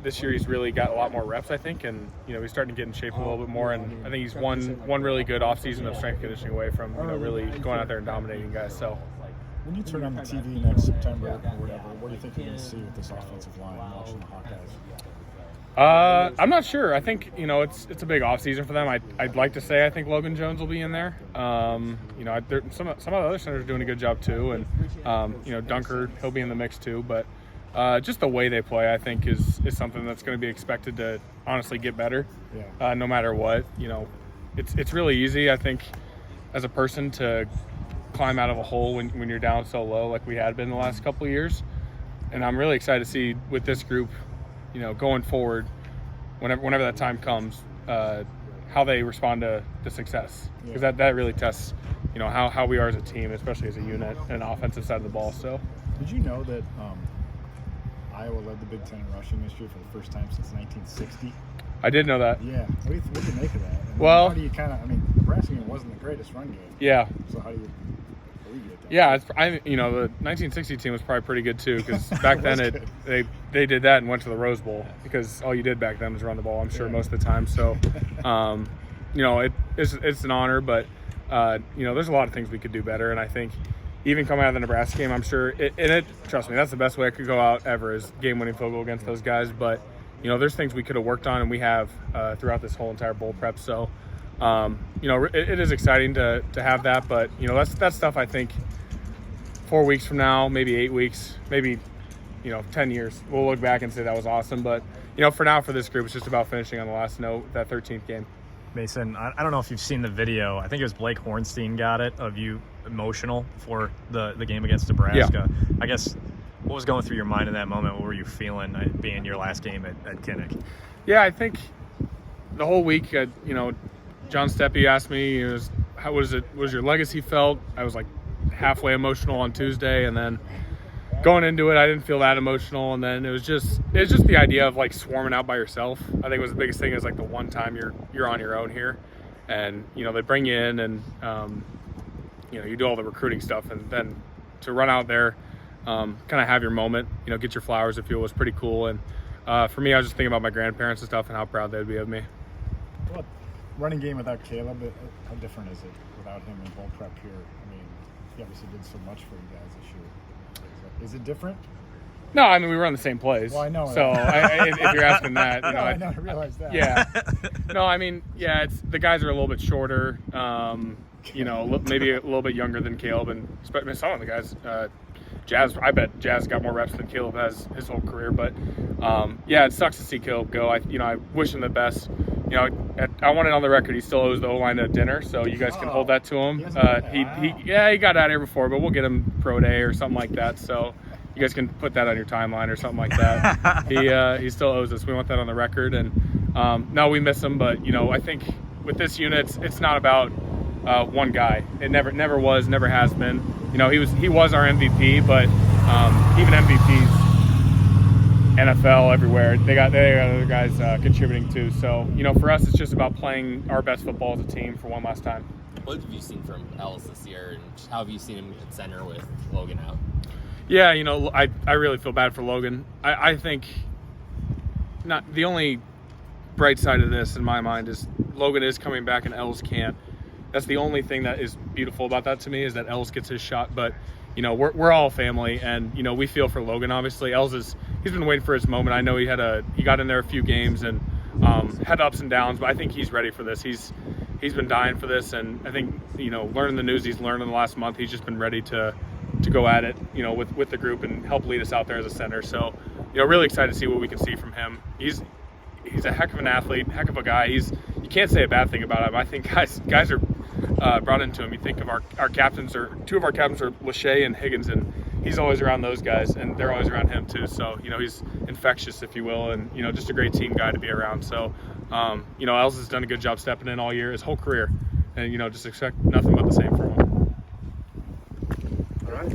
this year he's really got a lot more reps, I think, and he's starting to get in shape a little bit more. And I think he's one really good offseason of strength conditioning away from really going out there and dominating guys. So when you turn on the TV next September or whatever, what do you think you're going to see with this offensive line watching the Hawkeyes? I'm not sure. I think it's a big offseason for them. I'd like to say I think Logan Jones will be in there. Some of the other centers are doing a good job too, and Dunker, he'll be in the mix too. But just the way they play, I think, is something that's going to be expected to honestly get better. Yeah. No matter what, it's really easy, I think, as a person to climb out of a hole when you're down so low like we had been the last couple of years. And I'm really excited to see with this group, going forward, whenever that time comes, how they respond to success, because that really tests, how we are as a team, especially as a unit and offensive side of the ball. So, did you know that Iowa led the Big Ten in rushing this year for the first time since 1960? I did know that. Yeah. What do you make of that? And well, how do you Nebraska wasn't the greatest run game. Yeah. So how do you alleviate that? Yeah, the 1960 team was probably pretty good too, because back then they did that and went to the Rose Bowl, because all you did back then was run the ball, I'm sure, most of the time. So, it's an honor, but there's a lot of things we could do better, and I think even coming out of the Nebraska game, I'm sure trust me, that's the best way I could go out ever, is game-winning field goal against those guys. But there's things we could have worked on, and we have throughout this whole entire bowl prep. So, it is exciting to have that, but that's stuff I think 4 weeks from now, maybe 8 weeks, maybe 10 years, we'll look back and say that was awesome. But for now, for this group, it's just about finishing on the last note, that 13th game. Mason, I don't know if you've seen the video. I think it was Blake Hornstein got it, of you emotional for the game against Nebraska. Yeah. I guess, what was going through your mind in that moment? What were you feeling being your last game at Kinnick? Yeah, I think the whole week, John Steppe asked me, how was your legacy felt? I was like halfway emotional on Tuesday, and then going into it, I didn't feel that emotional. And then it was just the idea of like swarming out by yourself. I think it was the biggest thing, is like the one time you're on your own here, and they bring you in, and you do all the recruiting stuff, and then to run out there, kind of have your moment, get your flowers, if you will, was pretty cool. And for me, I was just thinking about my grandparents and stuff and how proud they'd be of me. What running game without Caleb? How different is it without him in bowl prep here? I mean, he obviously did so much for you guys this year. Is it different? No, I mean, we run the same plays. Well, I know. So if you're asking that, I know, I realize that. Yeah. No, I mean, yeah, it's the guys are a little bit shorter. Maybe a little bit younger than Caleb, and some of the guys. Jazz, I bet Jazz got more reps than Caleb has his whole career. But it sucks to see Caleb go. I wish him the best. I want it on the record, he still owes the O-line a dinner, so you guys can hold that to him. He got out of here before, but we'll get him pro day or something like that. So you guys can put that on your timeline or something like that. He still owes us. We want that on the record. And no, we miss him, but I think with this unit, it's not about one guy. It never was, never has been. He was our MVP, but even MVPs, NFL everywhere, they got other guys contributing too. So for us, it's just about playing our best football as a team for one last time. What have you seen from Ellis this year, and how have you seen him at center with Logan out? Yeah, I really feel bad for Logan. I think not the only bright side of this in my mind is Logan is coming back and Ellis can't. That's the only thing that is beautiful about that to me, is that Ellis gets his shot. But we're all family, and we feel for Logan. Obviously, Ellis he's been waiting for his moment. I know he got in there a few games and had ups and downs, but I think he's ready for this. He's been dying for this, and I think learning the news he's learned in the last month, he's just been ready to go at it, with the group and help lead us out there as a center. So really excited to see what we can see from him. He's a heck of an athlete, heck of a guy. You can't say a bad thing about him. I think guys are brought into him. You think of our captains, or two of our captains are Lachey and Higgins, and he's always around those guys, and they're always around him too. So he's infectious, if you will, and just a great team guy to be around. So Els has done a good job stepping in all year, his whole career, and just expect nothing but the same from him. All right.